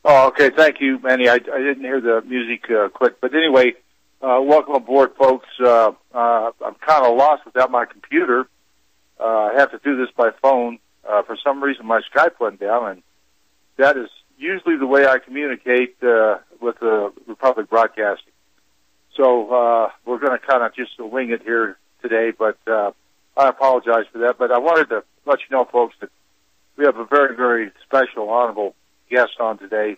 Oh, okay. Thank you, Manny. I didn't hear the music click. But anyway, welcome aboard, folks. I'm kind of lost without my computer. I have to do this by phone. For some reason, my Skype went down, and that is usually the way I communicate with Republic Broadcasting. So we're going to kind of just wing it here today, but I apologize for that. But I wanted to let you know, folks, that we have a very, very special, honorable guest on today,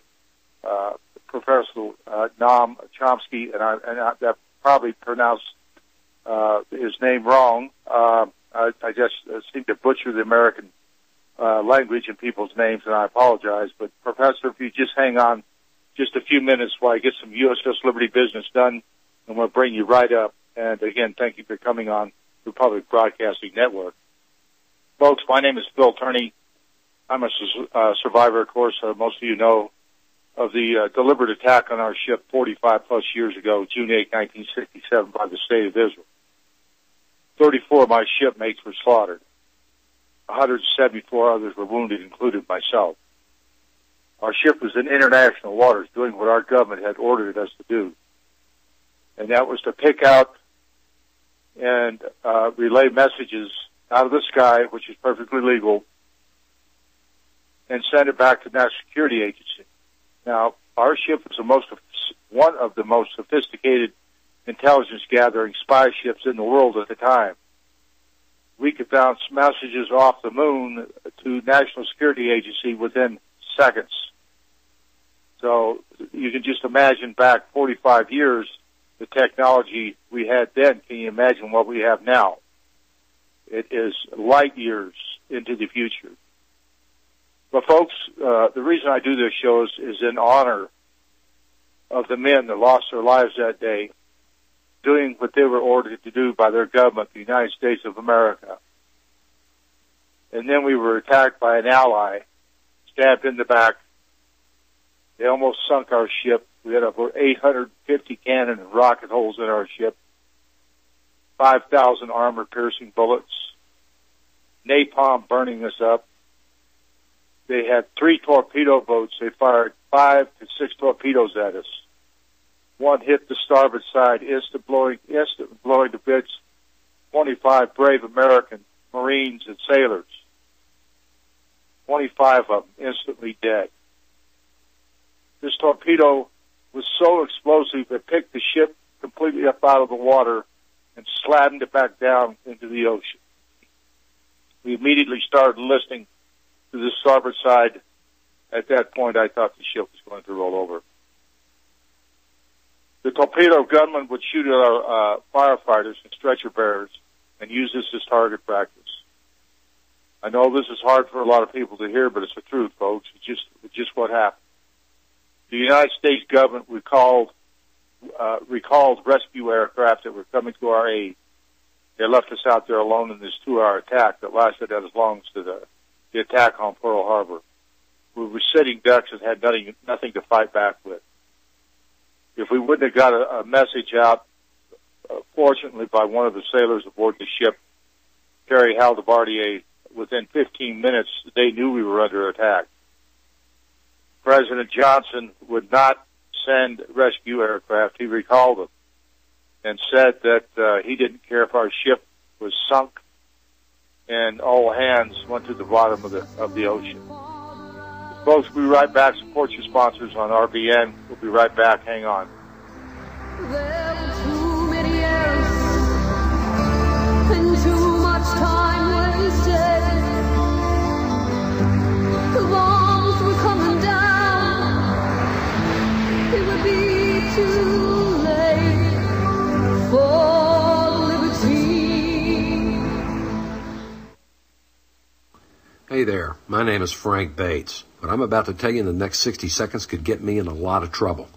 Professor Noam Chomsky, and I probably pronounced his name wrong. I just seem to butcher the American language and people's names, and I apologize. But, Professor, if you just hang on just a few minutes while I get some USS Liberty business done, and we'll bring you right up. And, again, thank you for coming on the Public Broadcasting Network. Folks, my name is Phil Tourney. I'm a survivor, of course, most of you know, of the deliberate attack on our ship 45-plus years ago, June 8, 1967, by the State of Israel. 34 of my shipmates were slaughtered. 174 others were wounded, including myself. Our ship was in international waters doing what our government had ordered us to do, and that was to pick out and relay messages out of the sky, which is perfectly legal, and send it back to the National Security Agency. Now, our ship was one of the most sophisticated intelligence-gathering spy ships in the world at the time. We could bounce messages off the moon to National Security Agency within seconds. So you can just imagine back 45 years, the technology we had then. Can you imagine what we have now? It is light years into the future. But, folks, the reason I do this show is in honor of the men that lost their lives that day doing what they were ordered to do by their government, the United States of America. And then we were attacked by an ally, stabbed in the back. They almost sunk our ship. We had over 850 cannon and rocket holes in our ship, 5,000 armor-piercing bullets, napalm burning us up. They had 3 torpedo boats. They fired 5 to 6 torpedoes at us. One hit the starboard side, instant blowing to bits 25 brave American Marines and sailors. 25 of them instantly dead. This torpedo was so explosive it picked the ship completely up out of the water and slammed it back down into the ocean. We immediately started listing to the starboard side. At that point, I thought the ship was going to roll over. The torpedo gunman would shoot at our firefighters and stretcher bearers and use this as target practice. I know this is hard for a lot of people to hear, but it's the truth, folks. It's just what happened. The United States government recalled rescue aircraft that were coming to our aid. They left us out there alone in this 2-hour attack that lasted as long as the attack on Pearl Harbor. We were sitting ducks and had nothing to fight back with. If we wouldn't have got a message out, fortunately by one of the sailors aboard the ship, Terry Haldebardier, within 15 minutes, they knew we were under attack. President Johnson would not send rescue aircraft. He recalled them and said that he didn't care if our ship was sunk and all hands went to the bottom of the ocean. Folks, we'll be right back. Support your sponsors on RBN. We'll be right back. Hang on. There were too many errors and too much time wasted. The bombs were coming down. It would be too late for liberty. Hey there, my name is Frank Bates. What I'm about to tell you in the next 60 seconds could get me in a lot of trouble.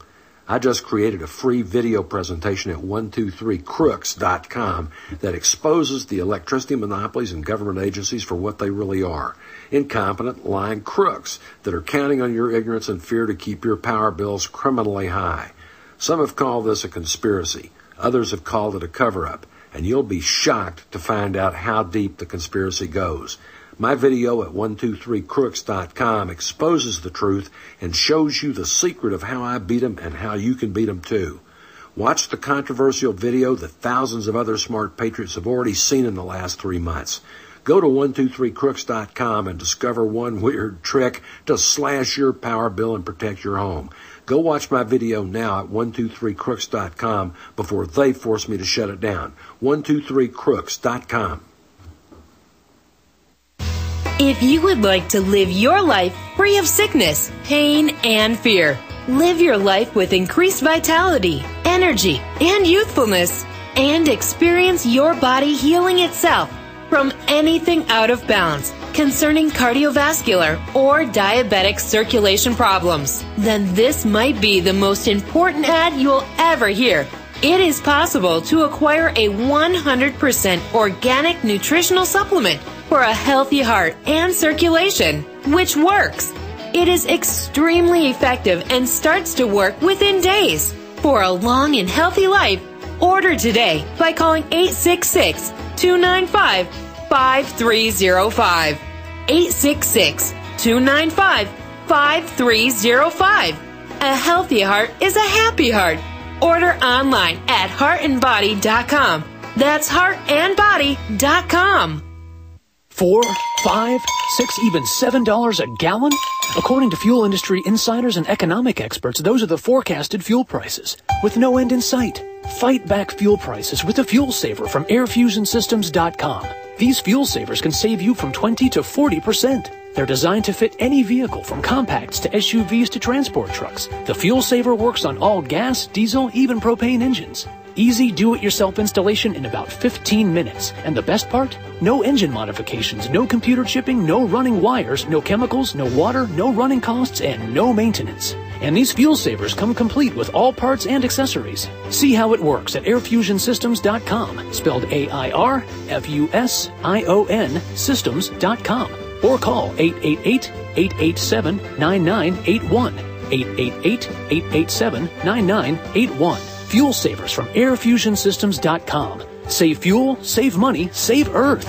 I just created a free video presentation at 123crooks.com that exposes the electricity monopolies and government agencies for what they really are. Incompetent, lying crooks that are counting on your ignorance and fear to keep your power bills criminally high. Some have called this a conspiracy. Others have called it a cover-up. And you'll be shocked to find out how deep the conspiracy goes. My video at 123crooks.com exposes the truth and shows you the secret of how I beat them and how you can beat them too. Watch the controversial video that thousands of other smart patriots have already seen in the last 3 months. Go to 123crooks.com and discover one weird trick to slash your power bill and protect your home. Go watch my video now at 123crooks.com before they force me to shut it down. 123crooks.com. If you would like to live your life free of sickness, pain, and fear, live your life with increased vitality, energy, and youthfulness, and experience your body healing itself from anything out of balance concerning cardiovascular or diabetic circulation problems, then this might be the most important ad you'll ever hear. It is possible to acquire a 100% organic nutritional supplement for a healthy heart and circulation, which works. It is extremely effective and starts to work within days. For a long and healthy life, order today by calling 866-295-5305. 866-295-5305. A healthy heart is a happy heart. Order online at heartandbody.com. That's heartandbody.com. $4, $5, $6, even $7 a gallon? According to fuel industry insiders and economic experts, those are the forecasted fuel prices, with no end in sight. Fight back fuel prices with a fuel saver from airfusionsystems.com. These fuel savers can save you from 20 to 40%. They're designed to fit any vehicle from compacts to SUVs to transport trucks. The fuel saver works on all gas, diesel, even propane engines. Easy do-it-yourself installation in about 15 minutes. And the best part? No engine modifications, no computer chipping, no running wires, no chemicals, no water, no running costs, and no maintenance. And these fuel savers come complete with all parts and accessories. See how it works at airfusionsystems.com, spelled AIRFUSION systems.com, or call 888-887-9981, 888-887-9981. Fuel savers from airfusionsystems.com. Save fuel, save money, save Earth.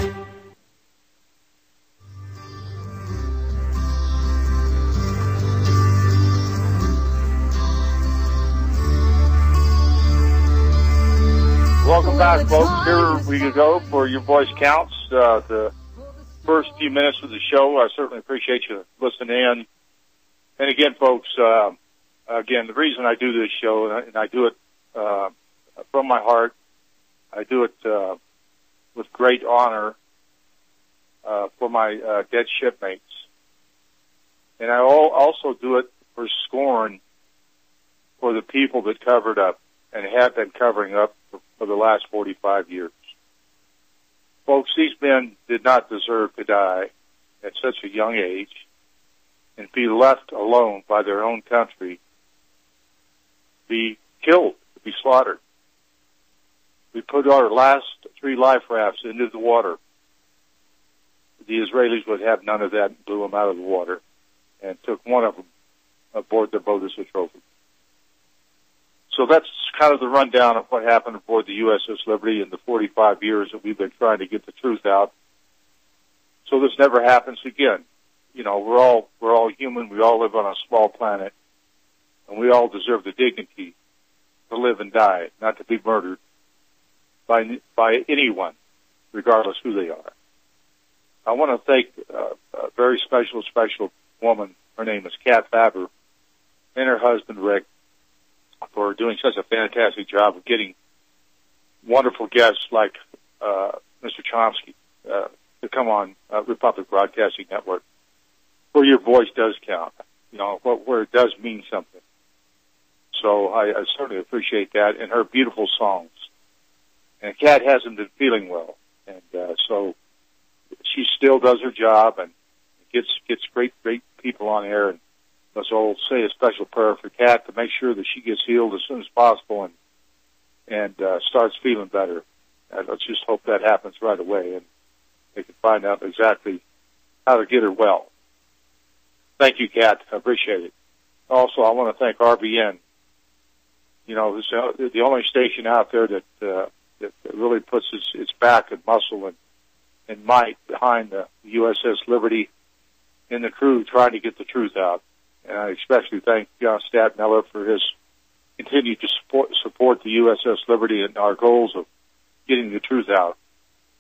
Welcome back, folks. Here we go for Your Voice Counts. The first few minutes of the show, I certainly appreciate you listening in. And again, folks, the reason I do this show, and I do it from my heart, I do it with great honor for my dead shipmates. And I also do it for scorn for the people that covered up and have been covering up for the last 45 years. Folks, these men did not deserve to die at such a young age and be left alone by their own country, be killed, to be slaughtered. We put our last 3 life rafts into the water. The Israelis would have none of that and blew them out of the water and took one of them aboard their boat as a trophy. So that's kind of the rundown of what happened aboard the USS Liberty in the 45 years that we've been trying to get the truth out. So this never happens again. You know, we're all human. We all live on a small planet, and we all deserve the dignity to live and die, not to be murdered by anyone, regardless who they are. I want to thank a very special woman. Her name is Kat Faber, and her husband Rick, for doing such a fantastic job of getting wonderful guests like Mr. Chomsky to come on Republic Broadcasting Network, where your voice does count, you know, where it does mean something. So I certainly appreciate that, and her beautiful songs. And Kat hasn't been feeling well, and so she still does her job and gets great people on air. And so I'll say a special prayer for Kat to make sure that she gets healed as soon as possible and starts feeling better. And let's just hope that happens right away, and they can find out exactly how to get her well. Thank you, Kat. I appreciate it. Also, I want to thank RBN. You know, this the only station out there that really puts its back and muscle and might behind the USS Liberty and the crew trying to get the truth out. And I especially thank John Stadtmiller for his continued to support the USS Liberty and our goals of getting the truth out.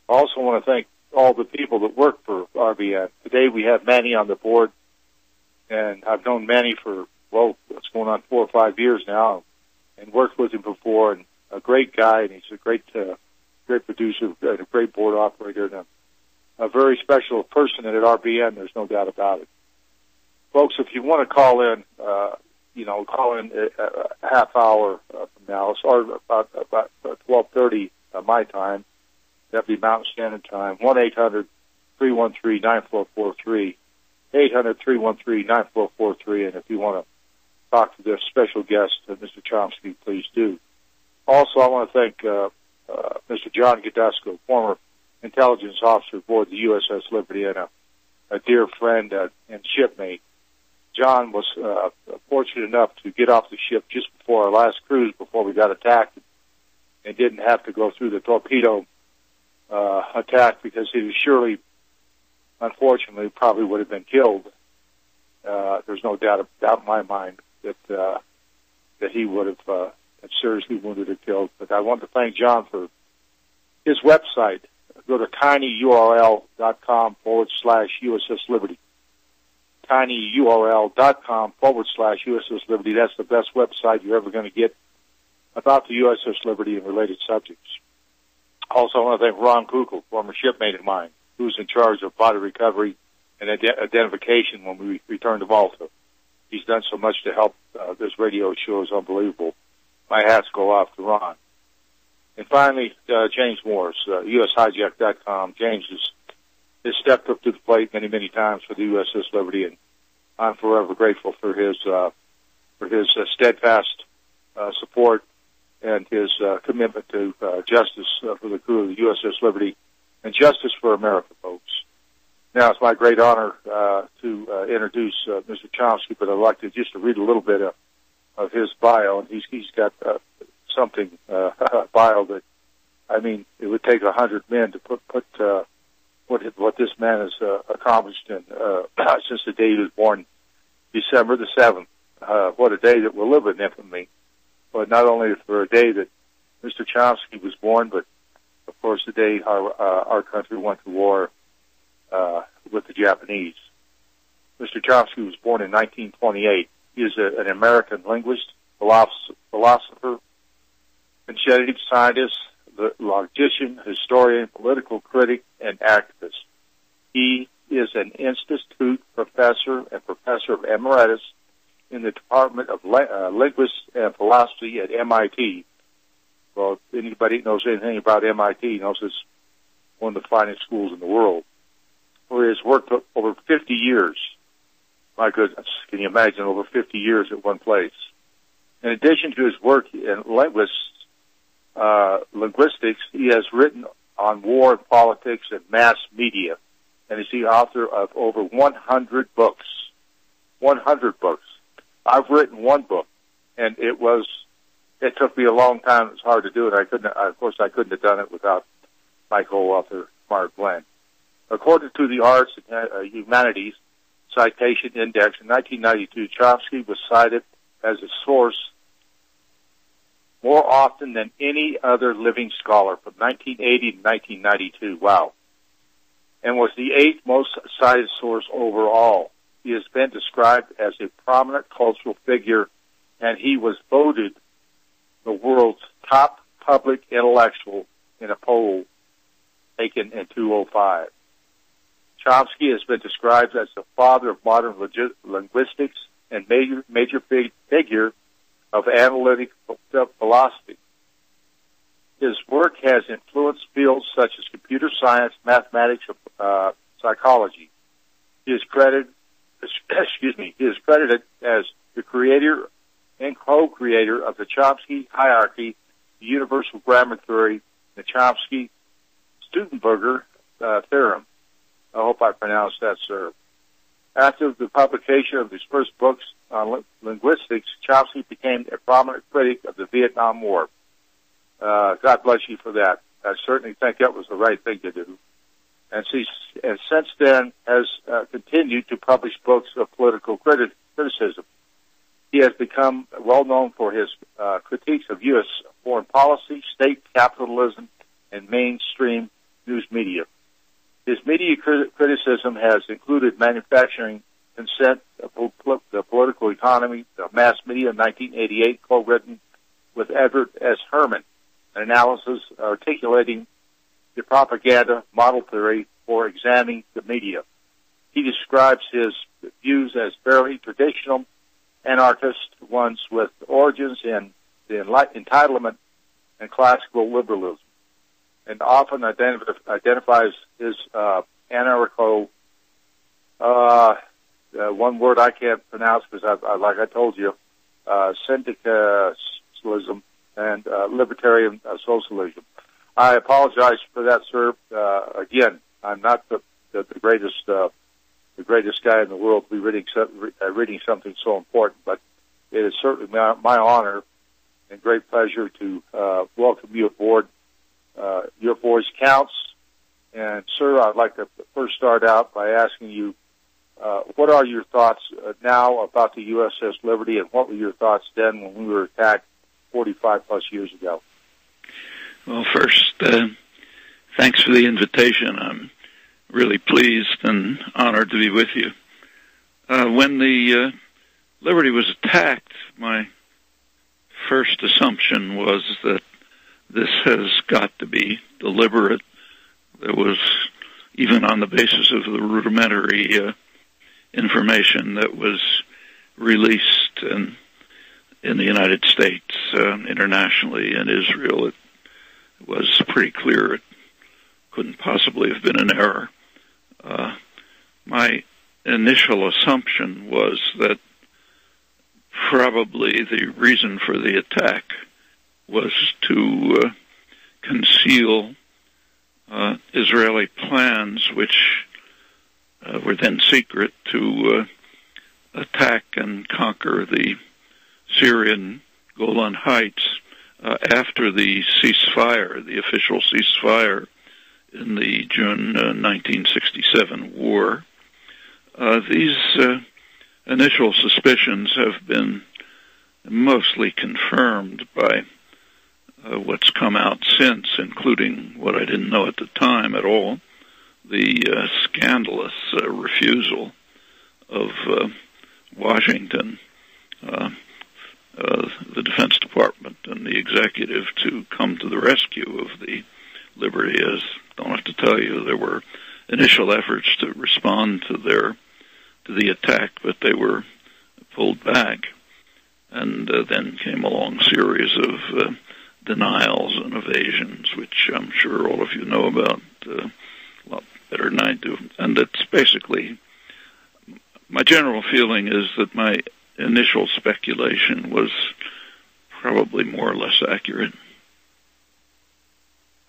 I also want to thank all the people that work for RBN. Today we have Manny on the board, and I've known Manny for, well, it's going on 4 or 5 years now, and worked with him before, and a great guy, and he's a great producer, and a great board operator, and a very special person at RBN. There's no doubt about it. Folks, if you want to call in, call in a half hour from now, or about 12:30 my time. That'd be Mountain Standard Time. 1-800-313-9443. 800-313-9443. And if you want to talk to this special guest, Mr. Chomsky, please do. Also, I want to thank Mr. John Gadesco, former intelligence officer aboard the USS Liberty, and a dear friend and shipmate. John was fortunate enough to get off the ship just before our last cruise, before we got attacked, and didn't have to go through the torpedo attack, because he was surely, unfortunately, probably would have been killed. There's no doubt in my mind that he would have been seriously wounded or killed. But I want to thank John for his website. Go to tinyurl.com/USS Liberty. tinyurl.com/USS Liberty. That's the best website you're ever going to get about the USS Liberty and related subjects. Also, I want to thank Ron Kukl, former shipmate of mine, who's in charge of body recovery and identification when we return to Malta. He's done so much to help this radio show. Is unbelievable. My hats go off to Ron. And finally, James Morris, USHijack.com. James has stepped up to the plate many, many times for the USS Liberty, and I'm forever grateful for his steadfast support and his commitment to justice for the crew of the USS Liberty and justice for America, folks. Now, it's my great honor to introduce Mr. Chomsky, but I'd like to just read a little bit of his bio, and he's got something bio that, I mean, it would take 100 men to put what this man has accomplished in since the day he was born, December the 7th. What a day that will live in infamy. But not only for a day that Mr. Chomsky was born, but of course the day our country went to war with the Japanese. Mr. Chomsky was born in 1928. He is an American linguist, philosopher, conservative scientist, logician, historian, political critic, and activist. He is an institute professor and professor of emeritus in the Department of Linguistics and Philosophy at MIT. Well, if anybody knows anything about MIT knows it's one of the finest schools in the world, where he has worked over 50 years. My goodness, can you imagine over 50 years at one place? In addition to his work in linguistics, he has written on war and politics and mass media, and is the author of over 100 books. 100 books. I've written one book, and it took me a long time. It was hard to do it. I couldn't have done it without my co-author, Mark Glenn. According to the Arts and Humanities Citation Index in 1992, Chomsky was cited as a source more often than any other living scholar from 1980 to 1992. Wow. And was the 8th most cited source overall. He has been described as a prominent cultural figure, and he was voted the world's top public intellectual in a poll taken in 2005. Chomsky has been described as the father of modern linguistics and major figure of analytic philosophy. His work has influenced fields such as computer science, mathematics, psychology. He is credited as the creator and co-creator of the Chomsky hierarchy, the universal grammar theory, the Chomsky-Studenberger theorem. I hope I pronounced that, sir. After the publication of his first books on linguistics, Chomsky became a prominent critic of the Vietnam War. God bless you for that. I certainly think that was the right thing to do. and since then has continued to publish books of political criticism. He has become well known for his critiques of U.S. foreign policy, state capitalism, and mainstream news media. His media criticism has included manufacturing consent, the political economy, the mass media in 1988, co-written with Edward S. Herman, an analysis articulating the propaganda model theory for examining the media. He describes his views as fairly traditional anarchist ones with origins in the entitlement and classical liberalism, and often identifies his anarcho, one word I can't pronounce because, like I told you, syndicalism and libertarian socialism. I apologize for that, sir. Again, I'm not the greatest guy in the world to be reading something so important, but it is certainly my honor and great pleasure to welcome you aboard. Your voice counts. And, sir, I'd like to first start out by asking you, what are your thoughts now about the USS Liberty, and what were your thoughts then when we were attacked 45-plus years ago? Well, first, thanks for the invitation. I'm really pleased and honored to be with you. When the Liberty was attacked, my first assumption was that this has got to be deliberate. There was, even on the basis of the rudimentary information that was released in the United States, internationally, and Israel, it was pretty clear it couldn't possibly have been an error. My initial assumption was that probably the reason for the attack was to conceal Israeli plans, which were then secret, to attack and conquer the Syrian Golan Heights after the ceasefire, the official ceasefire in the June 1967 war. These initial suspicions have been mostly confirmed by what's come out since, including what I didn't know at the time at all, the scandalous refusal of Washington, the Defense Department, and the executive to come to the rescue of the Liberty. As I don't have to tell you, there were initial efforts to respond to the attack, but they were pulled back, and then came along a series of denials and evasions, which I'm sure all of you know about a lot better than I do. And it's basically, my general feeling is that my initial speculation was probably more or less accurate.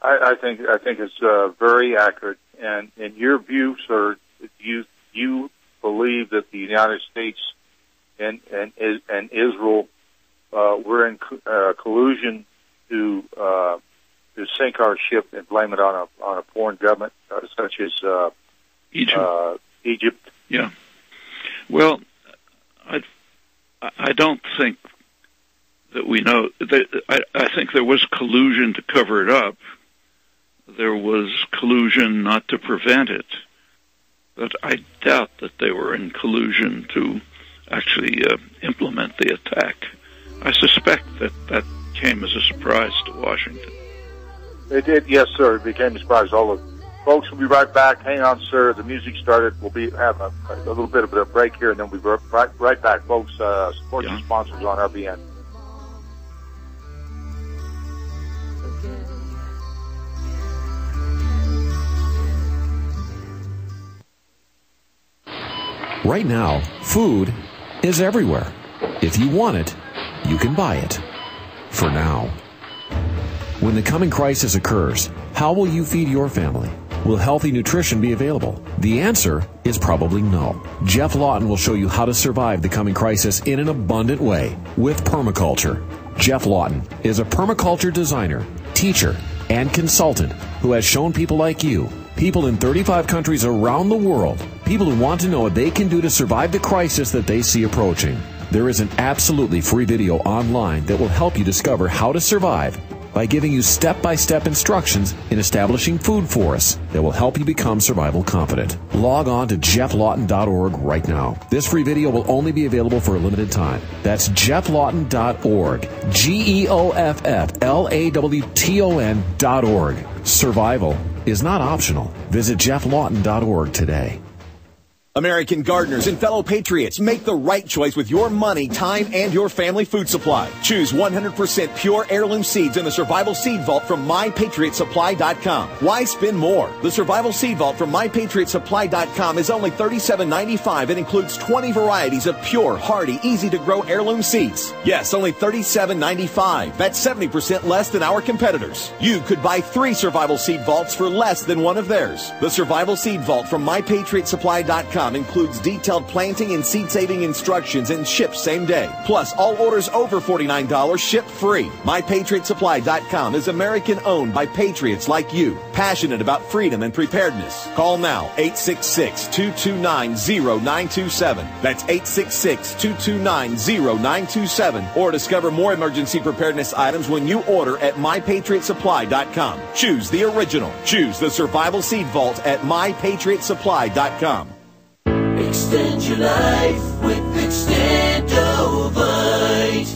I think it's very accurate. And in your view, sir, you believe that the United States and Israel were in collusion to sink our ship and blame it on a foreign government such as Egypt. Yeah. Well, I don't think that we know. I think there was collusion to cover it up. There was collusion not to prevent it. But I doubt that they were in collusion to actually implement the attack. I suspect that came as a surprise to Washington. It did, yes, sir. It became a surprise. All the folks will be right back. Hang on, sir. The music started. We'll have a little bit of a break here, and then we'll be right back, folks. Support the sponsors on RBN. Right now, food is everywhere. If you want it, you can buy it. For now. When the coming crisis occurs, how will you feed your family? Will healthy nutrition be available? The answer is probably no. Jeff Lawton will show you how to survive the coming crisis in an abundant way with permaculture. Jeff Lawton is a permaculture designer, teacher, and consultant who has shown people like you, people in 35 countries around the world, people who want to know what they can do to survive the crisis that they see approaching. There is an absolutely free video online that will help you discover how to survive by giving you step-by-step instructions in establishing food forests that will help you become survival competent. Log on to jefflawton.org right now. This free video will only be available for a limited time. That's jefflawton.org. GEOFFLAWTON.org. Survival is not optional. Visit jefflawton.org today. American gardeners and fellow patriots, make the right choice with your money, time, and your family food supply. Choose 100% pure heirloom seeds in the Survival Seed Vault from MyPatriotSupply.com. Why spend more? The Survival Seed Vault from MyPatriotSupply.com is only $37.95 and includes 20 varieties of pure, hardy, easy-to-grow heirloom seeds. Yes, only $37.95. That's 70% less than our competitors. You could buy 3 Survival Seed Vaults for less than one of theirs. The Survival Seed Vault from MyPatriotSupply.com includes detailed planting and seed-saving instructions and ships same day. Plus, all orders over $49 ship free. MyPatriotSupply.com is American-owned by patriots like you, passionate about freedom and preparedness. Call now, 866-229-0927. That's 866-229-0927. Or discover more emergency preparedness items when you order at MyPatriotSupply.com. Choose the original. Choose the Survival Seed Vault at MyPatriotSupply.com. Extend your life with Extendovite.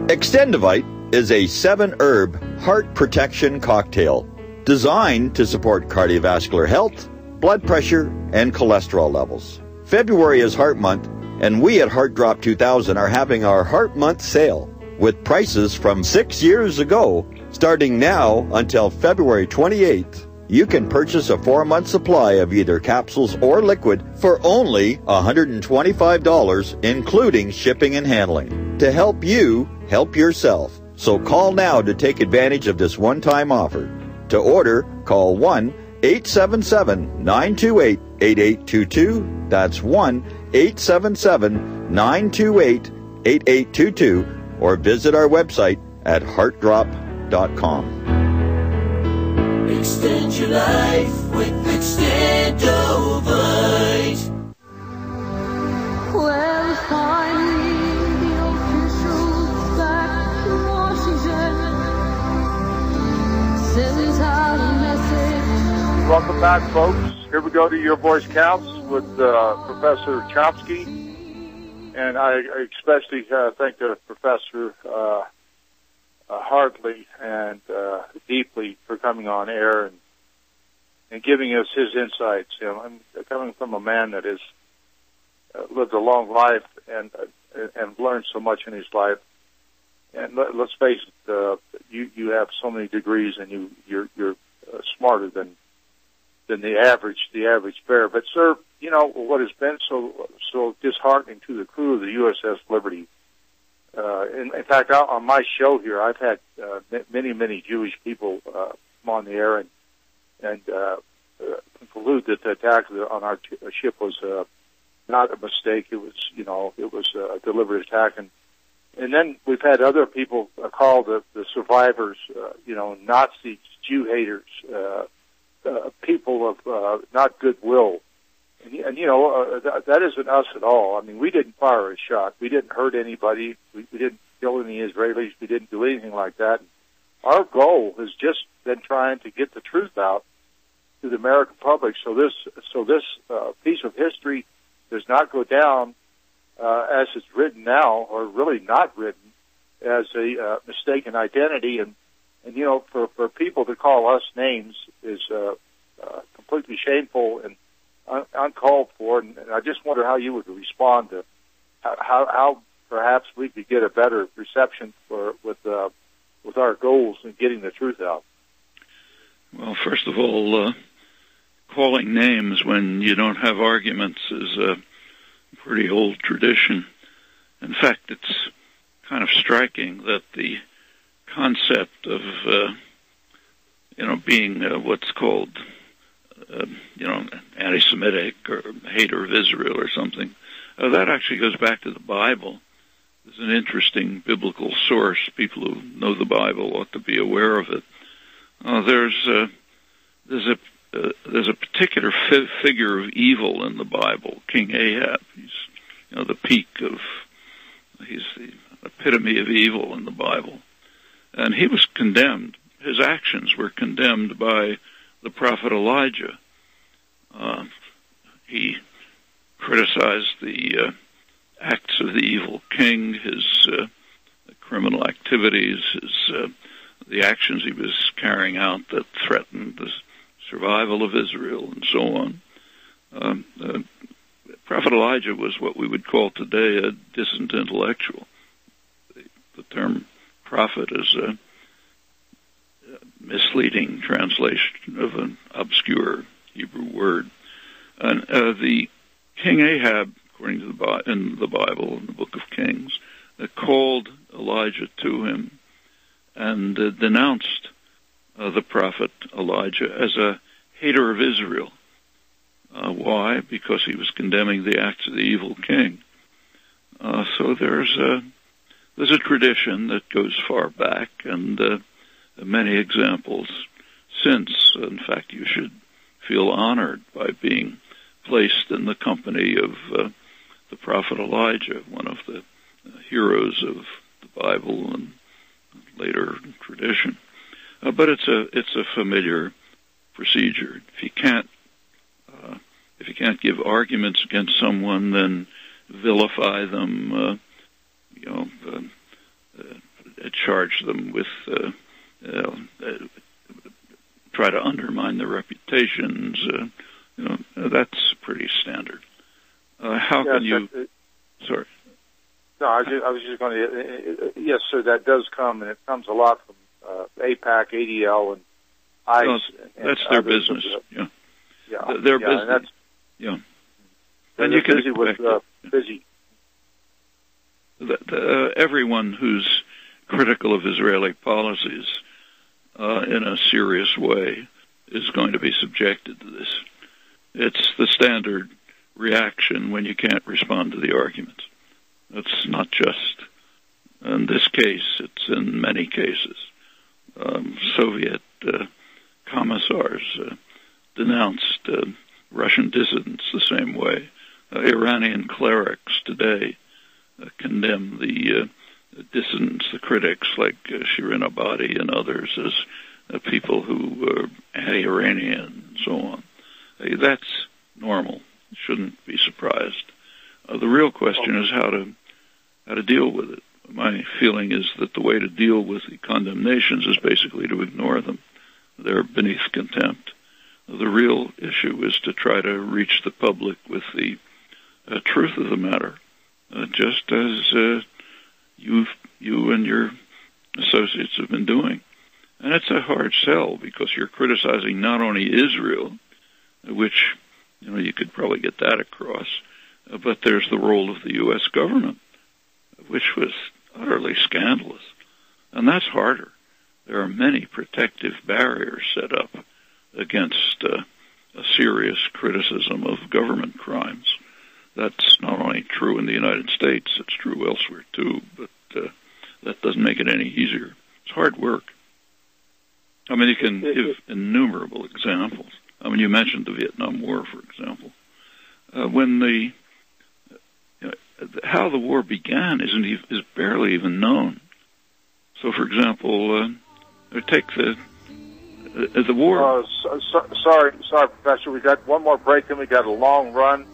Extendovite is a 7-herb heart protection cocktail designed to support cardiovascular health, blood pressure, and cholesterol levels. February is Heart Month, and we at Heart Drop 2000 are having our Heart Month sale with prices from 6 years ago, starting now until February 28th. You can purchase a 4-month supply of either capsules or liquid for only $125, including shipping and handling, to help you help yourself. So call now to take advantage of this one-time offer. To order, call 1-877-928-8822. That's 1-877-928-8822. Or visit our website at heartdrop.com. Extend your life with Extendovite. Well, finally, the officials back from Washington sent out a message. Welcome back, folks. Here we go to Your Voice Counts with Professor Chomsky. And I especially thank the Professor heartily and deeply for coming on air and giving us his insights. You know, I'm coming from a man that has lived a long life and learned so much in his life. And let's face it, you have so many degrees, and you're smarter than the average bear. But sir, you know what has been so disheartening to the crew of the USS Liberty. In fact, on my show here, I've had many Jewish people come on the air and conclude that the attack on our ship was not a mistake. It was, a deliberate attack. And then we've had other people call the survivors, Nazis, Jew haters, people of not goodwill. And that isn't us at all. I mean, we didn't fire a shot. We didn't hurt anybody. We didn't kill any Israelis. We didn't do anything like that. Our goal has just been trying to get the truth out to the American public, so this piece of history does not go down as it's written now, or really not written, as a mistaken identity. And for people to call us names is completely shameful and uncalled for, and I just wonder how you would respond to how perhaps we could get a better reception with our goals in getting the truth out. Well, first of all, calling names when you don't have arguments is a pretty old tradition. In fact, it's kind of striking that the concept of being what's called anti-Semitic or hater of Israel or something, that actually goes back to the Bible. There's an interesting biblical source. People who know the Bible ought to be aware of it. There's a particular figure of evil in the Bible, King Ahab. He's the peak of, he's the epitome of evil in the Bible. And he was condemned. His actions were condemned by the prophet Elijah. He criticized the acts of the evil king, his criminal activities, the actions he was carrying out that threatened the survival of Israel, and so on. Prophet Elijah was what we would call today a dissident intellectual. The term prophet is a misleading translation of an obscure Hebrew word. And the King Ahab, according to in the Bible, in the Book of Kings, called Elijah to him and denounced the prophet Elijah as a hater of Israel. Why? Because he was condemning the acts of the evil king. So there's a tradition that goes far back, and many examples since. In fact, you should feel honored by being placed in the company of the prophet Elijah, one of the heroes of the Bible and later tradition. But it's a familiar procedure. If you can't give arguments against someone, then vilify them, charge them with, try to undermine their reputations. That's pretty standard. How can you? Sorry. No, I was just going to. Yes, sir. That does come, and it comes a lot from AIPAC, ADL, and ICE. No, that's their business. Yeah. Their business. And that's, yeah. And you can busy with busy. Everyone who's critical of Israeli policies in a serious way is going to be subjected to this. It's the standard reaction when you can't respond to the arguments. It's not just in this case, it's in many cases. Soviet commissars denounced Russian dissidents the same way. Iranian clerics today condemn the dissidents, the critics like Shirin Ebadi and others as people who are anti-Iranian and so on. That's normal. Shouldn't be surprised. The real question is how to deal with it. My feeling is that the way to deal with the condemnations is basically to ignore them. They're beneath contempt. The real issue is to try to reach the public with the truth of the matter, just as you and your associates have been doing. And it's a hard sell because you're criticizing not only Israel, which you could probably get that across, but there's the role of the U.S. government, which was utterly scandalous. And that's harder. There are many protective barriers set up against a serious criticism of government crimes. That's not only true in the United States, it's true elsewhere too, but that doesn't make it any easier. It's hard work. I mean, you can give innumerable examples. I mean, you mentioned the Vietnam War, for example. When how the war began is barely even known. So, for example, take the war. Sorry, Professor. We got one more break, and we got a long run,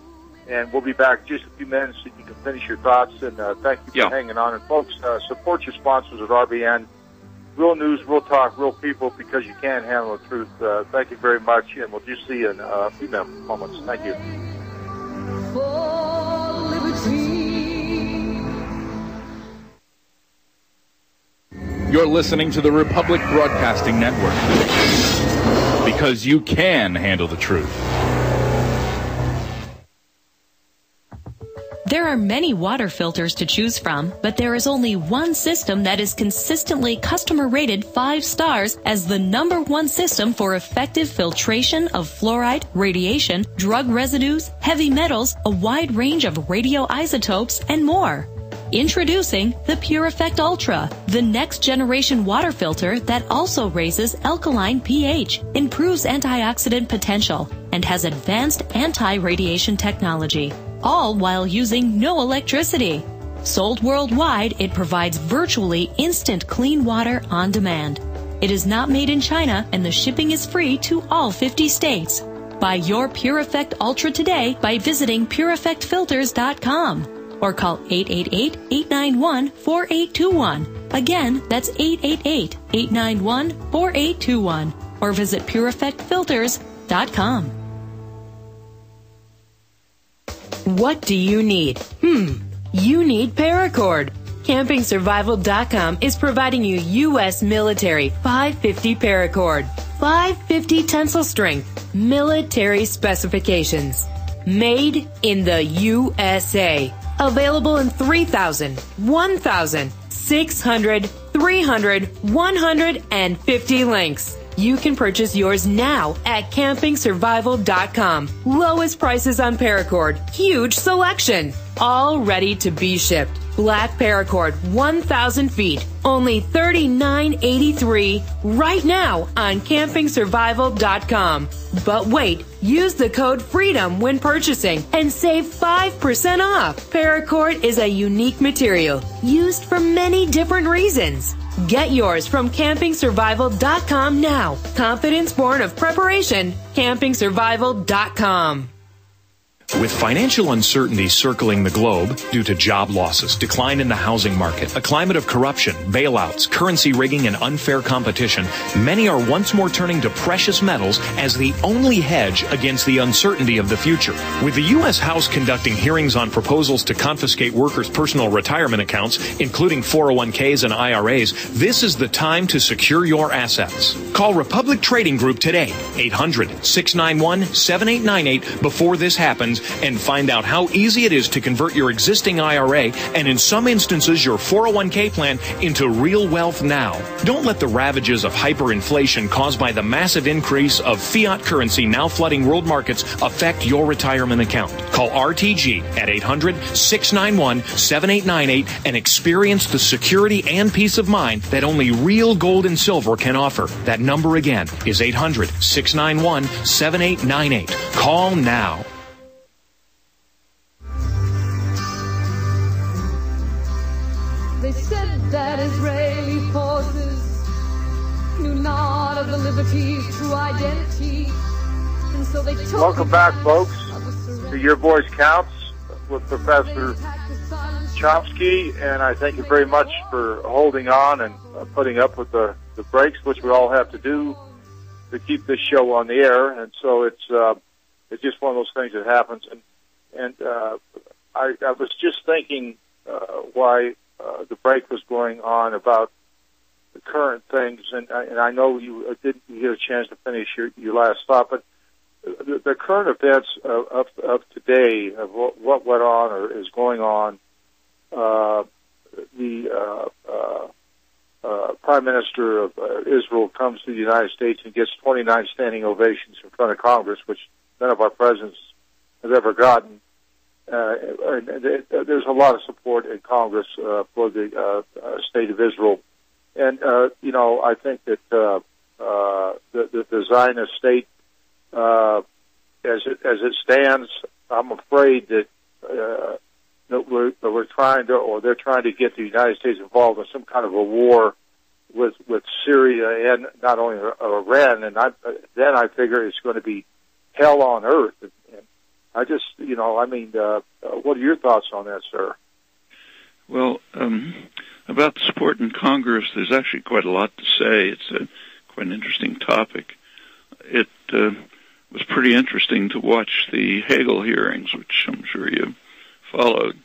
and we'll be back just a few minutes so you can finish your thoughts. And thank you for hanging on. And folks, support your sponsors at RBN. Real news, real talk, real people, because you can handle the truth. Thank you very much, and we'll just see you in a few moments. Thank you. For liberty. You're listening to the Republic Broadcasting Network, because you can handle the truth. There are many water filters to choose from, but there is only one system that is consistently customer rated 5 stars as the #1 system for effective filtration of fluoride, radiation, drug residues, heavy metals, a wide range of radioisotopes, and more. Introducing the Pure Effect Ultra, the next generation water filter that also raises alkaline pH, improves antioxidant potential, and has advanced anti-radiation technology, all while using no electricity. Sold worldwide, it provides virtually instant clean water on demand. It is not made in China, and the shipping is free to all 50 states. Buy your Pure Effect Ultra today by visiting pureeffectfilters.com. Or call 888-891-4821. Again, that's 888-891-4821. Or visit pureeffectfilters.com. What do you need? You need Paracord. CampingSurvival.com is providing you U.S. military 550 Paracord. 550 tensile strength, military specifications. Made in the USA. Available in 3,000, 1,000, 600, 300, 150 links. You can purchase yours now at CampingSurvival.com. Lowest prices on Paracord. Huge selection. All ready to be shipped. Black Paracord, 1,000 feet. Only $39.83 right now on CampingSurvival.com. But wait, use the code FREEDOM when purchasing and save 5% off. Paracord is a unique material used for many different reasons. Get yours from CampingSurvival.com now. Confidence born of preparation. CampingSurvival.com. With financial uncertainty circling the globe due to job losses, decline in the housing market, a climate of corruption, bailouts, currency rigging, and unfair competition, many are once more turning to precious metals as the only hedge against the uncertainty of the future. With the U.S. House conducting hearings on proposals to confiscate workers' personal retirement accounts, including 401ks and IRAs, this is the time to secure your assets. Call Republic Trading Group today, 800-691-7898 before this happens, and find out how easy it is to convert your existing IRA and in some instances your 401k plan into real wealth now. Don't let the ravages of hyperinflation caused by the massive increase of fiat currency now flooding world markets affect your retirement account. Call RTG at 800-691-7898 and experience the security and peace of mind that only real gold and silver can offer. That number again is 800-691-7898. Call now. They said that Israeli forces knew not of the liberty's true identity, and so they told. Welcome back, folks, to Your Voice Counts with Professor Chomsky, and I thank you very much for holding on and putting up with the breaks, which we all have to do to keep this show on the air. And so it's just one of those things that happens. And I was just thinking why the break was going on about the current things, and I know you didn't get a chance to finish your last thought, but the current events of today, of what went on or is going on, the Prime Minister of Israel comes to the United States and gets 29 standing ovations in front of Congress, which none of our presidents have ever gotten. There's a lot of support in Congress for the state of Israel, and I think that the Zionist state, as it stands, I'm afraid that we're trying to, or they're trying to get the United States involved in some kind of a war with Syria and not only Iran, and then I figure it's going to be hell on earth. And I just, what are your thoughts on that, sir? Well, about the support in Congress, there's actually quite a lot to say. It's quite an interesting topic. It was pretty interesting to watch the Hagel hearings, which I'm sure you followed.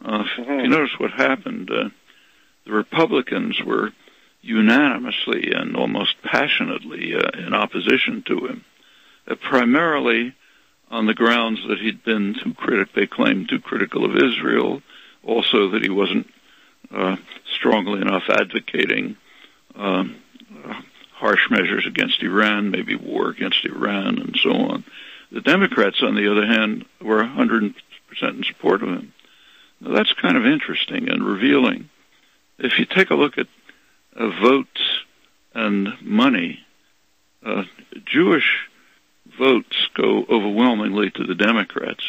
If you notice what happened, the Republicans were unanimously and almost passionately in opposition to him, primarily on the grounds that he'd been they claimed too critical of Israel, also that he wasn't strongly enough advocating harsh measures against Iran, maybe war against Iran, and so on. The Democrats, on the other hand, were 100% in support of him. Now, that's kind of interesting and revealing. If you take a look at votes and money, Jewish votes go overwhelmingly to the Democrats.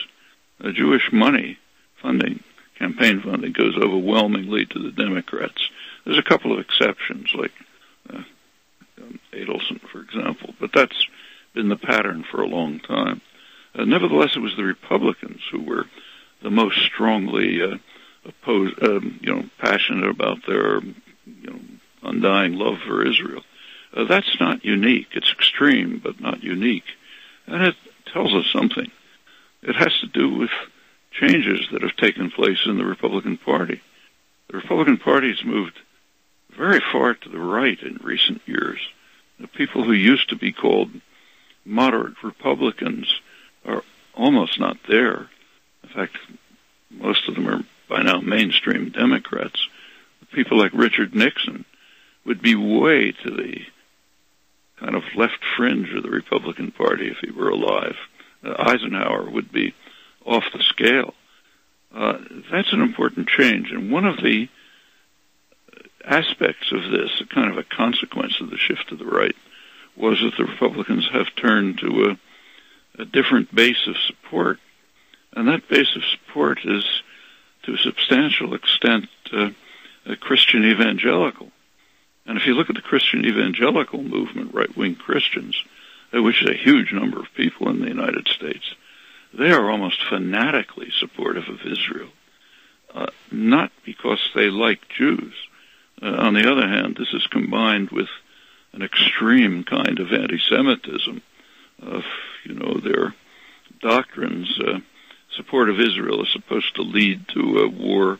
Jewish money funding, campaign funding, goes overwhelmingly to the Democrats. There's a couple of exceptions, like Adelson, for example, but that's been the pattern for a long time. Nevertheless, it was the Republicans who were the most strongly opposed, passionate about their, undying love for Israel. That's not unique. It's extreme, but not unique. And it tells us something. It has to do with changes that have taken place in the Republican Party. The Republican Party has moved very far to the right in recent years. The people who used to be called moderate Republicans are almost not there. In fact, most of them are by now mainstream Democrats. People like Richard Nixon would be way to the kind of left fringe of the Republican Party if he were alive. Eisenhower would be off the scale. That's an important change, and one of the aspects of this, kind of a consequence of the shift to the right, was that the Republicans have turned to a different base of support, and that base of support is, to a substantial extent, Christian evangelical. And if you look at the Christian evangelical movement, right-wing Christians, which is a huge number of people in the United States, they are almost fanatically supportive of Israel, not because they like Jews. On the other hand, this is combined with an extreme kind of anti-Semitism. Their doctrines, support of Israel is supposed to lead to a war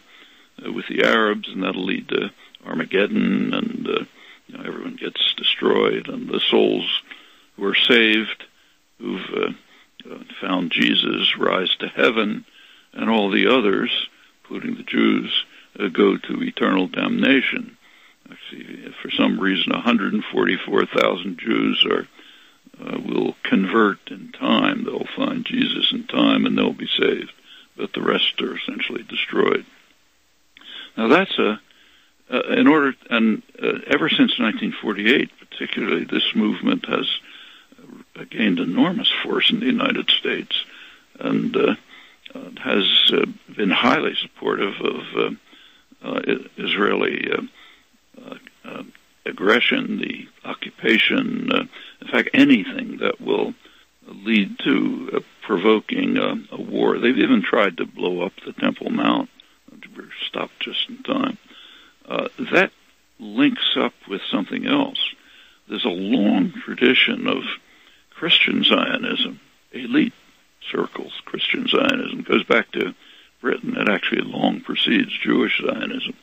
with the Arabs, and that'll lead to Armageddon, and everyone gets destroyed, and the souls who are saved, who've found Jesus, rise to heaven, and all the others, including the Jews, go to eternal damnation. Actually, for some reason, 144,000 Jews will convert in time. They'll find Jesus in time, and they'll be saved. But the rest are essentially destroyed. Now, that's ever since 1948, particularly, this movement has gained enormous force in the United States, and has been highly supportive of Israeli aggression, the occupation, in fact, anything that will lead to provoking a war. They've even tried to blow up the Temple Mount. We're stopped just in time. That links up with something else. There's a long tradition of Christian Zionism, elite circles. Christian Zionism goes back to Britain. It actually long precedes Jewish Zionism.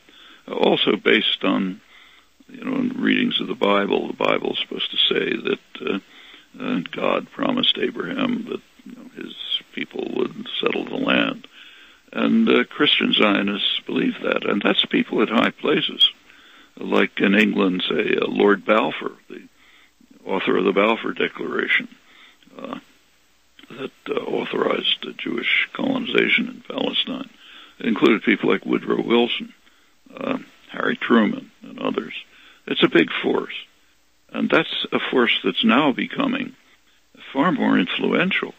Also based on, readings of the Bible. The Bible is supposed to say that God promised Abraham that his people would settle the land. And Christian Zionists believe that. And that's people at high places. Like in England, say, Lord Balfour, the author of the Balfour Declaration, that authorized Jewish colonization in Palestine. It included people like Woodrow Wilson, Harry Truman, and others. It's a big force. And that's a force that's now becoming far more influential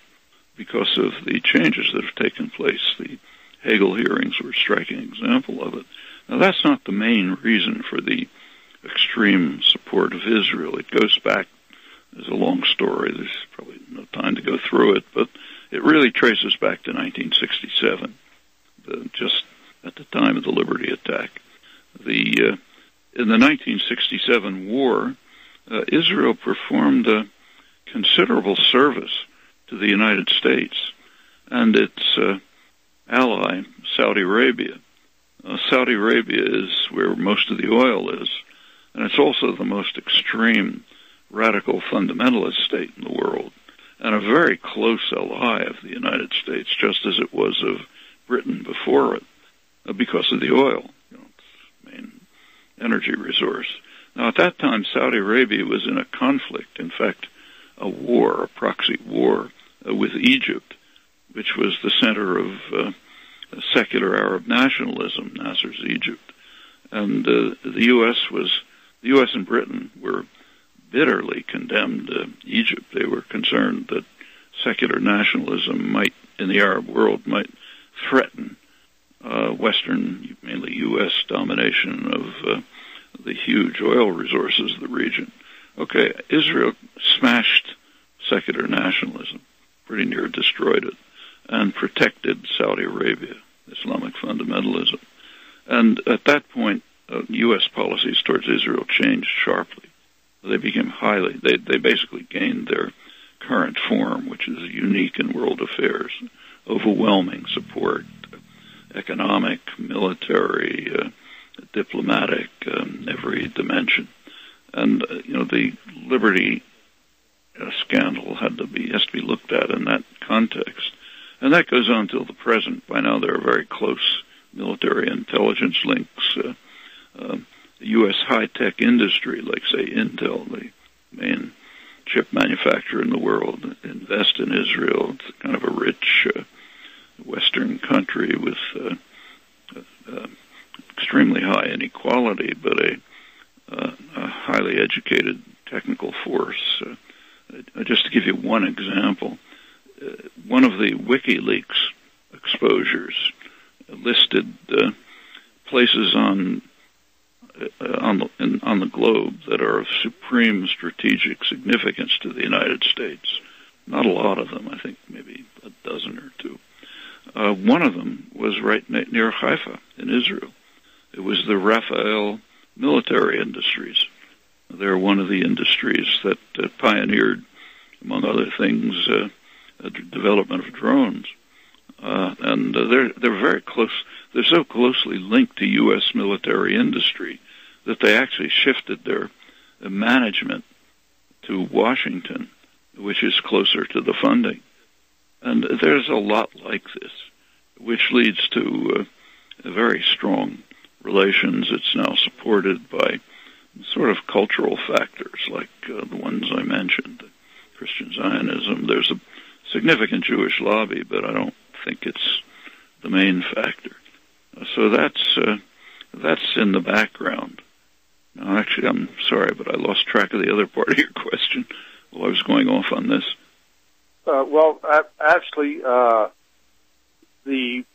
because of the changes that have taken place. The Hegel hearings were a striking example of it. Now, that's not the main reason for the extreme support of Israel. It goes back, there's a long story, there's probably no time to go through it, but it really traces back to 1967, just at the time of the Liberty attack. In the 1967 war, Israel performed a considerable service to the United States and its ally, Saudi Arabia. Saudi Arabia is where most of the oil is, and it's also the most extreme radical fundamentalist state in the world, and a very close ally of the United States, just as it was of Britain before it, because of the oil, its main energy resource. Now, at that time, Saudi Arabia was in a conflict, in fact, a war, a proxy war, with Egypt, which was the center of secular Arab nationalism, Nasser's Egypt. And the U.S. and Britain were bitterly condemned Egypt. They were concerned that secular nationalism in the Arab world might threaten Western, mainly U.S. domination of the huge oil resources of the region. Okay, Israel smashed secular nationalism, pretty near destroyed it, and protected Saudi Arabia, Islamic fundamentalism. And at that point, U.S. policies towards Israel changed sharply. They became they basically gained their current form, which is unique in world affairs, overwhelming support, economic, military, diplomatic, every dimension. And, the Liberty scandal has to be looked at in that context. And that goes on till the present. By now there are very close military intelligence links. The U.S. high-tech industry, like, say, Intel, the main chip manufacturer in the world, invest in Israel. It's kind of a rich Western country with extremely high inequality, but a highly educated technical force. Just to give you one example, one of the WikiLeaks exposures listed places on the globe that are of supreme strategic significance to the United States. Not a lot of them, I think maybe a dozen or two. One of them was right near Haifa in Israel. It was the Rafael military industries. They're one of the industries that pioneered, among other things, the development of drones. And they're very close. They're so closely linked to U.S. military industry that they actually shifted their management to Washington, which is closer to the funding. And there's a lot like this, which leads to very strong relations. It's now supported by sort of cultural factors like the ones I mentioned, Christian Zionism. There's a significant Jewish lobby, but I don't think it's the main factor. So that's in the background. Now, actually, I'm sorry, but I lost track of the other part of your question while I was going off on this. Actually, the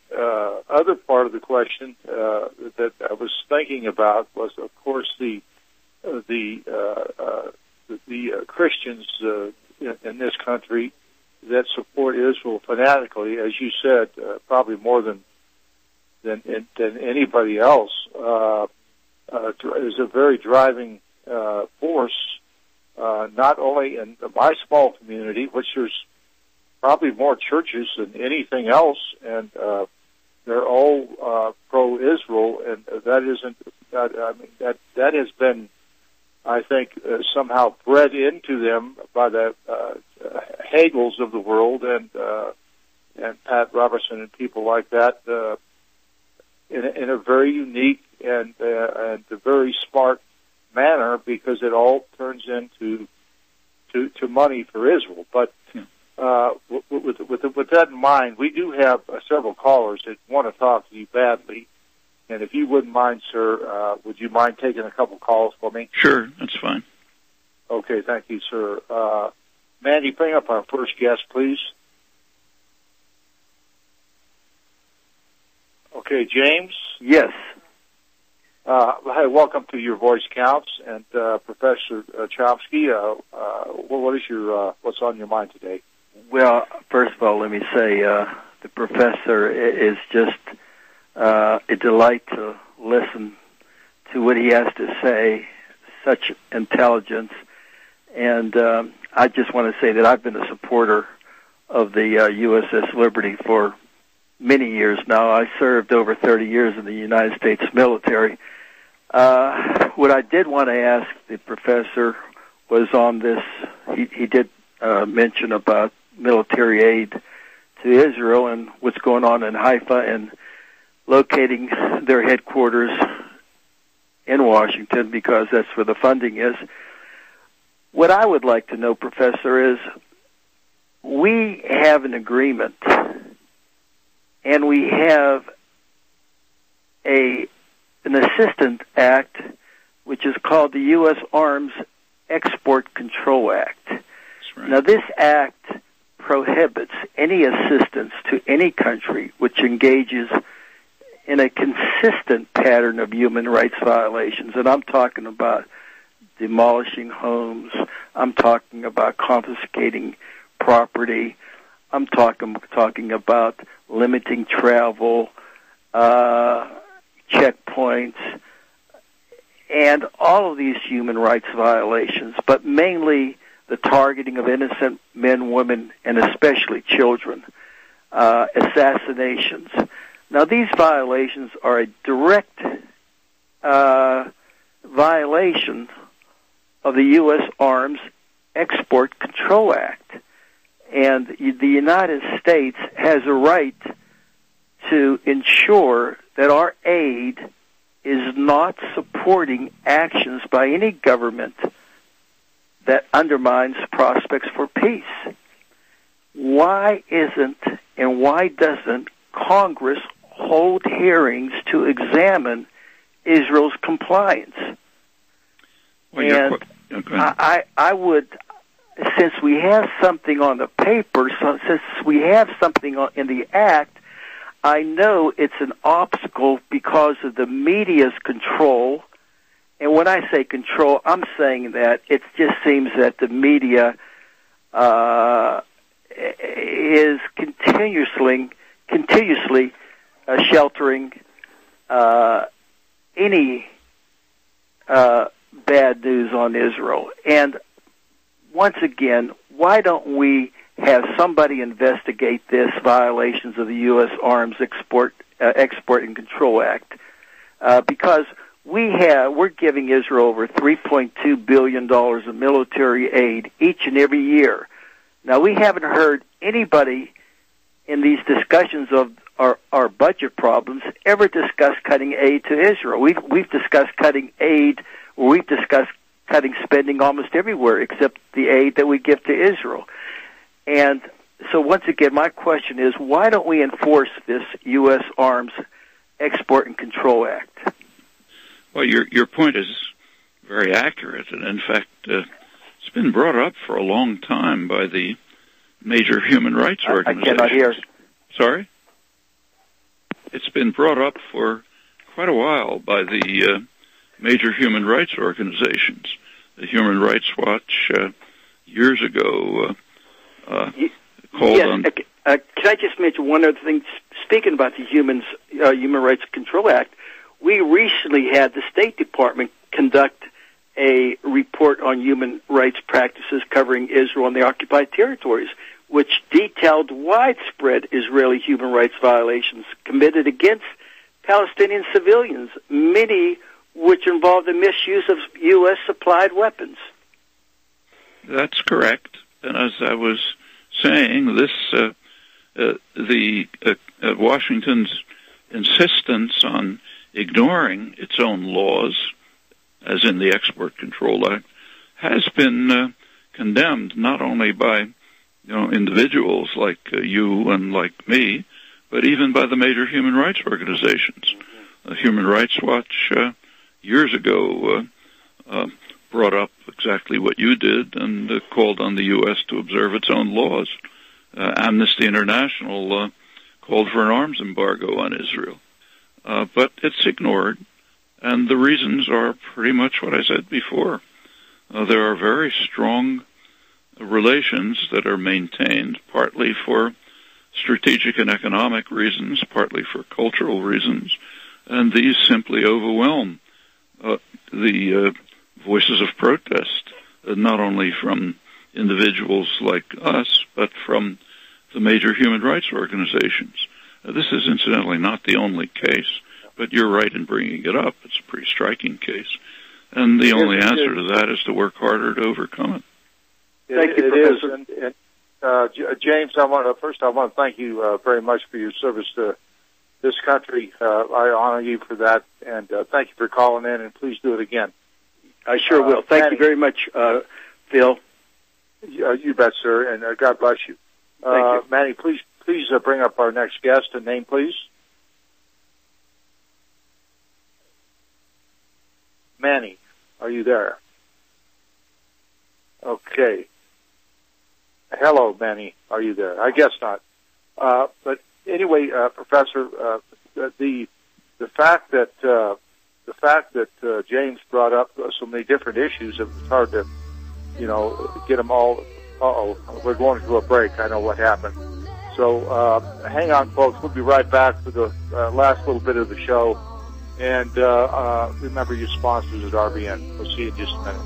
other part of the question that I was thinking about was, of course, the Christians in this country that support Israel fanatically, as you said, probably more than anybody else, is a very driving force, not only in my small community, which there's probably more churches than anything else, and they're all pro-Israel, and that isn't. That has been, I think, somehow bred into them by the Hegels of the world and Pat Robertson and people like that, in a very unique and a very smart manner, because it all turns into money for Israel. But with that in mind, we do have several callers that want to talk to you badly. And if you wouldn't mind, sir, would you mind taking a couple calls for me? Sure, that's fine. Okay, thank you, sir. Mandy, bring up our first guest, please. Okay, James? Yes. Hi, welcome to Your Voice Counts. And Professor Chomsky, what is your what's on your mind today? Well, first of all, let me say the professor is just a delight to listen to what he has to say, such intelligence. And I just want to say that I've been a supporter of the USS Liberty for many years now. I served over 30 years in the United States military. What I did want to ask the professor was on this. He did mention about military aid to Israel and what's going on in Haifa and locating their headquarters in Washington, because that's where the funding is. What I would like to know, Professor, is we have an agreement and we have an assistant act, which is called the U.S. Arms Export Control Act. Right. Now, this act prohibits any assistance to any country which engages in a consistent pattern of human rights violations. And I'm talking about demolishing homes. I'm talking about confiscating property. I'm talking about limiting travel, checkpoints, and all of these human rights violations, but mainly the targeting of innocent men, women, and especially children, assassinations. Now, these violations are a direct violation of the U.S. Arms Export Control Act. And the United States has a right to ensure that our aid is not supporting actions by any government that undermines prospects for peace. Why isn't and why doesn't Congress hold hearings to examine Israel's compliance? Well, and I would, since we have something on the paper, since we have something in the act, I know it's an obstacle because of the media's control. And when I say control, I'm saying that it just seems that the media is continuously sheltering any bad news on Israel. And once again, why don't we have somebody investigate this violations of the U.S. Arms Export and Control Act? Because we're giving Israel over $3.2 billion of military aid each and every year. Now, we haven't heard anybody in these discussions of our budget problems ever discuss cutting aid to Israel. We've discussed cutting aid, or we've discussed cutting spending almost everywhere except the aid that we give to Israel. And so once again, my question is, why don't we enforce this U.S. Arms Export and Control Act? Well, your point is very accurate, and in fact, it's been brought up for a long time by the major human rights organizations. I cannot hear. Sorry? It's been brought up for quite a while by the major human rights organizations. The Human Rights Watch years ago called on... Can I just mention one other thing? Speaking about the Human Rights Control Act, we recently had the State Department conduct a report on human rights practices covering Israel and the occupied territories, which detailed widespread Israeli human rights violations committed against Palestinian civilians, many which involved the misuse of U.S. supplied weapons. That's correct. And as I was saying, Washington's insistence on ignoring its own laws, as in the Export Control Act, has been condemned not only by individuals like you and like me, but even by the major human rights organizations. Human Rights Watch years ago brought up exactly what you did and called on the U.S. to observe its own laws. Amnesty International called for an arms embargo on Israel. But it's ignored, and the reasons are pretty much what I said before. There are very strong relations that are maintained, partly for strategic and economic reasons, partly for cultural reasons, and these simply overwhelm the voices of protest, not only from individuals like us, but from the major human rights organizations. This is incidentally not the only case, but you're right in bringing it up. It's a pretty striking case. And the only answer to that is to work harder to overcome it. Thank you, Professor. James, I want to thank you very much for your service to this country. I honor you for that, and thank you for calling in, and please do it again. I sure will. Thank you very much, Phil. You bet, sir, and God bless you. Thank you. Manny, please please bring up our next guest and name, please. Manny, are you there? Okay. Hello, Manny. Are you there? I guess not. But anyway, Professor, the fact that James brought up so many different issues, it was hard to, get them all. We're going to a break. I know what happened. So hang on, folks. We'll be right back for the last little bit of the show. And remember your sponsors at RBN. We'll see you in just a minute.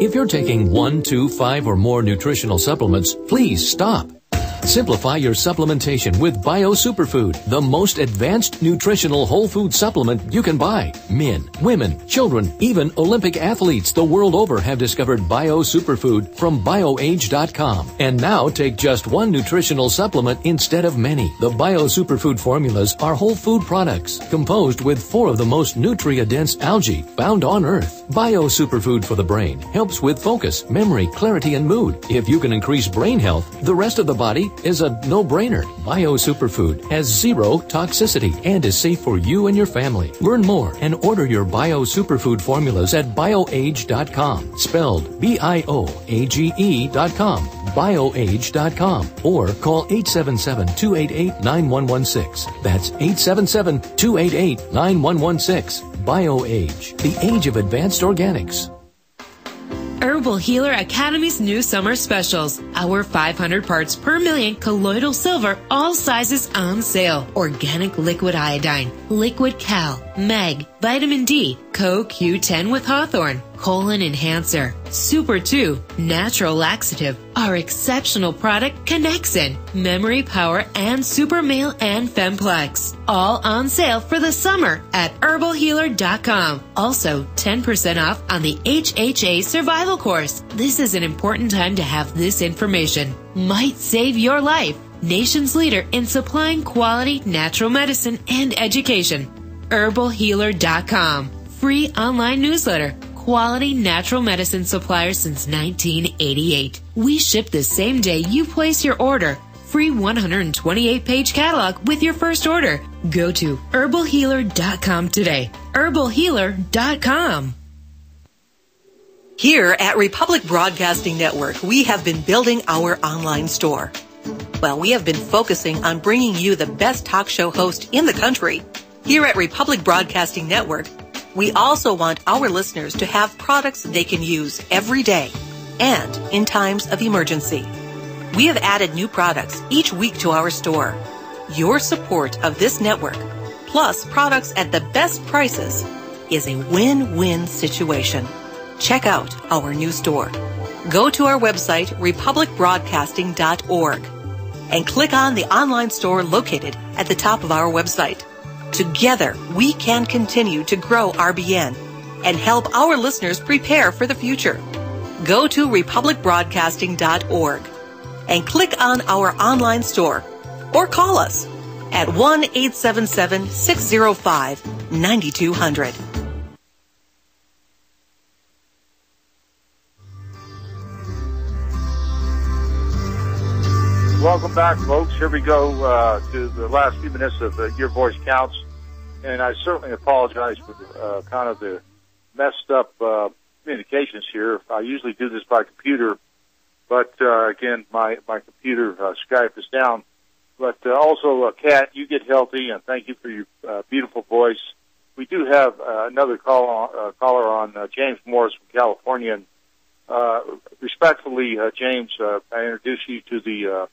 If you're taking 1, 2, 5, or more nutritional supplements, please stop. Simplify your supplementation with Bio Superfood, the most advanced nutritional whole food supplement you can buy. Men, women, children, even Olympic athletes the world over have discovered Bio Superfood from BioAge.com. And now take just one nutritional supplement instead of many. The Bio Superfood formulas are whole food products composed with 4 of the most nutria-dense algae found on Earth. Bio Superfood for the brain helps with focus, memory, clarity, and mood. If you can increase brain health, the rest of the body is a no-brainer. Bio Superfood has 0 toxicity and is safe for you and your family. Learn more and order your Bio Superfood formulas at BioAge.com, spelled BIOAGE.com, BioAge.com, or call 877-288-9116. That's 877-288-9116. BioAge, the age of advanced organics. Herbal Healer Academy's new summer specials. Our 500 parts per million colloidal silver, all sizes on sale. Organic liquid iodine, liquid cal, mag, vitamin D, CoQ10 with hawthorn, colon enhancer, Super 2, natural laxative, our exceptional product Connexin, memory power, and Super Male and Femplex. All on sale for the summer at herbalhealer.com. Also, 10% off on the HHA Survival Course. This is an important time to have this information. Might save your life. Nation's leader in supplying quality natural medicine and education. herbalhealer.com. Free online newsletter. Quality natural medicine supplier since 1988. We ship the same day you place your order. Free 128-page catalog with your first order. Go to herbalhealer.com today. herbalhealer.com. Here at Republic Broadcasting Network, we have been building our online store. Well, we have been focusing on bringing you the best talk show host in the country. Here at Republic Broadcasting Network, we also want our listeners to have products they can use every day and in times of emergency. We have added new products each week to our store. Your support of this network, plus products at the best prices, is a win-win situation. Check out our new store. Go to our website, republicbroadcasting.org, and click on the online store located at the top of our website. Together, we can continue to grow RBN and help our listeners prepare for the future. Go to republicbroadcasting.org and click on our online store or call us at 1-877-605-9200. Welcome back, folks. Here we go to the last few minutes of Your Voice Counts. And I certainly apologize for kind of the messed up communications here. I usually do this by computer, but again, my computer Skype is down. But also, Kat, you get healthy, and thank you for your beautiful voice. We do have another caller on, James Morris from California. And respectfully, James, I introduce you to the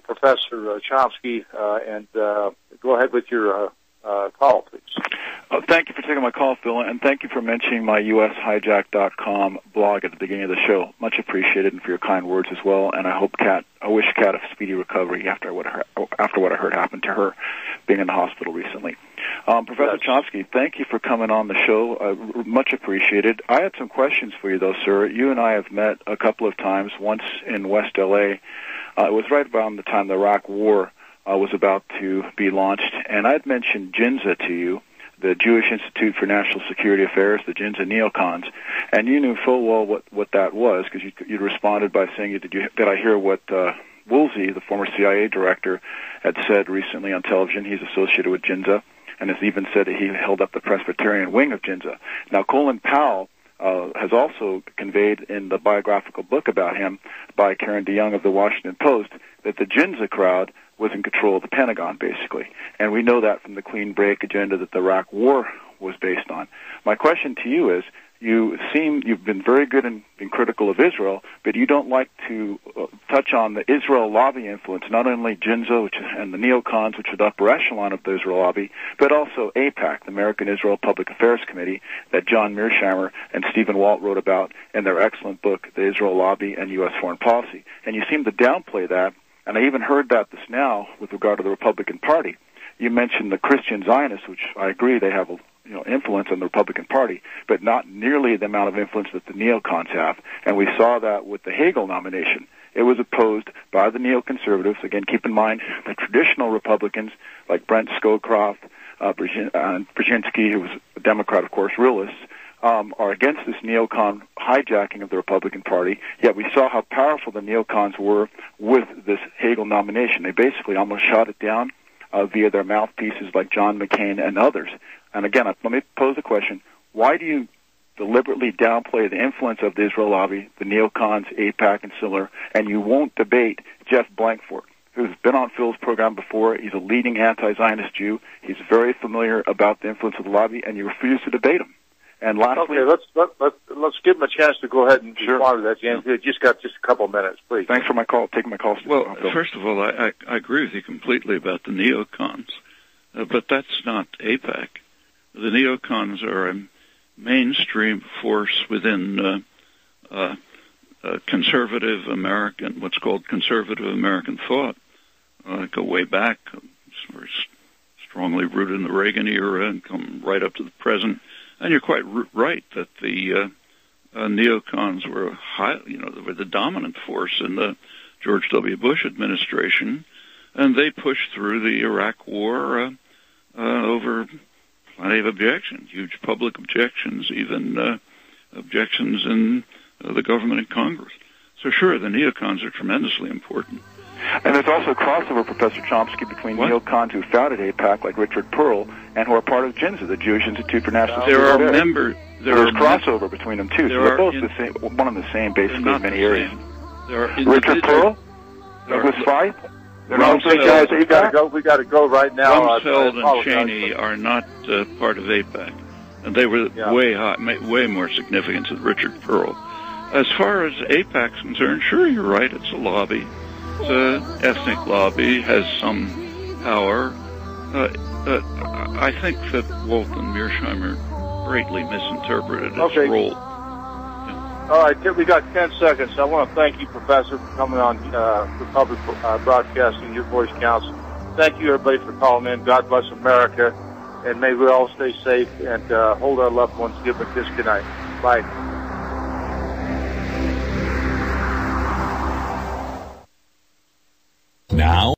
Professor Chomsky, and go ahead with your call, please. Thank you for taking my call, Phil, and thank you for mentioning my USHijack.com blog at the beginning of the show. Much appreciated, and for your kind words as well. And I wish Kat a speedy recovery after what I heard happened to her being in the hospital recently. Professor Chomsky, thank you for coming on the show. Much appreciated. I had some questions for you, though, sir. You and I have met a couple of times, once in West L.A. It was right around the time the Iraq War was about to be launched, and I'd mentioned Ginza to you, the Jewish Institute for National Security Affairs, the Jinns and neocons, and you knew full well what that was, because you responded by saying, did I hear what Woolsey, the former CIA director, had said recently on television? He's associated with Jinza, and has even said that he held up the Presbyterian wing of Jinza. Now, Colin Powell has also conveyed in the biographical book about him by Karen DeYoung of the Washington Post that the Jinza crowd was in control of the Pentagon, basically. And we know that from the clean break agenda that the Iraq War was based on. My question to you is, you've been very good in being critical of Israel, but you don't like to touch on the Israel lobby influence, not only Jinza and the neocons, which are the upper echelon of the Israel lobby, but also AIPAC, the American Israel Public Affairs Committee, that John Mearsheimer and Stephen Walt wrote about in their excellent book, The Israel Lobby and U.S. Foreign Policy. And you seem to downplay that, and I even heard that this now with regard to the Republican Party. You mentioned the Christian Zionists, which I agree they have influence on the Republican Party, but not nearly the amount of influence that the neocons have. And we saw that with the Hagel nomination. It was opposed by the neoconservatives. Again, keep in mind the traditional Republicans like Brent Scowcroft, Brzezinski, who was a Democrat, of course, realists, are against this neocon hijacking of the Republican Party. Yet we saw how powerful the neocons were with this Hagel nomination. They basically almost shot it down via their mouthpieces like John McCain and others. And again, let me pose the question, why do you deliberately downplay the influence of the Israel lobby, the neocons, AIPAC, and similar, and you won't debate Jeff Blankfort, who's been on Phil's program before? He's a leading anti-Zionist Jew. He's very familiar about the influence of the lobby, and you refuse to debate him. And lastly, okay, let's give him a chance to go ahead and respond to that, James. You just got a couple of minutes, please. Thanks for taking my call. Well, first of all, I agree with you completely about the neocons, but that's not AIPAC. The neocons are a mainstream force within conservative American, what's called conservative American thought. Go way back, very strongly rooted in the Reagan era and come right up to the present. And you're quite right that the neocons were they were the dominant force in the George W. Bush administration, and they pushed through the Iraq War over plenty of objections, huge public objections, even objections in the government and Congress. So sure, the neocons are tremendously important. And there's also crossover, Professor Chomsky, between neocons who founded AIPAC, like Richard Pearl, and who are part of Jinza, the Jewish Institute for National Security. There's crossover between them, too. So they're both the same, one and the same, basically, in many areas. Richard Pearl? Was Spy? We got to go right now. Rumsfeld and Cheney are not part of AIPAC, and they were way more significant than Richard Pearl. As far as AIPAC's concerned, sure, you're right. It's a lobby. It's an ethnic lobby, has some power. I think that Walt and Mearsheimer greatly misinterpreted its role. All right, we got 10 seconds. I want to thank you, Professor, for coming on Republic Broadcasting. Your voice counts. Thank you, everybody, for calling in. God bless America, and may we all stay safe and hold our loved ones. Give them a kiss goodnight. Bye. Now,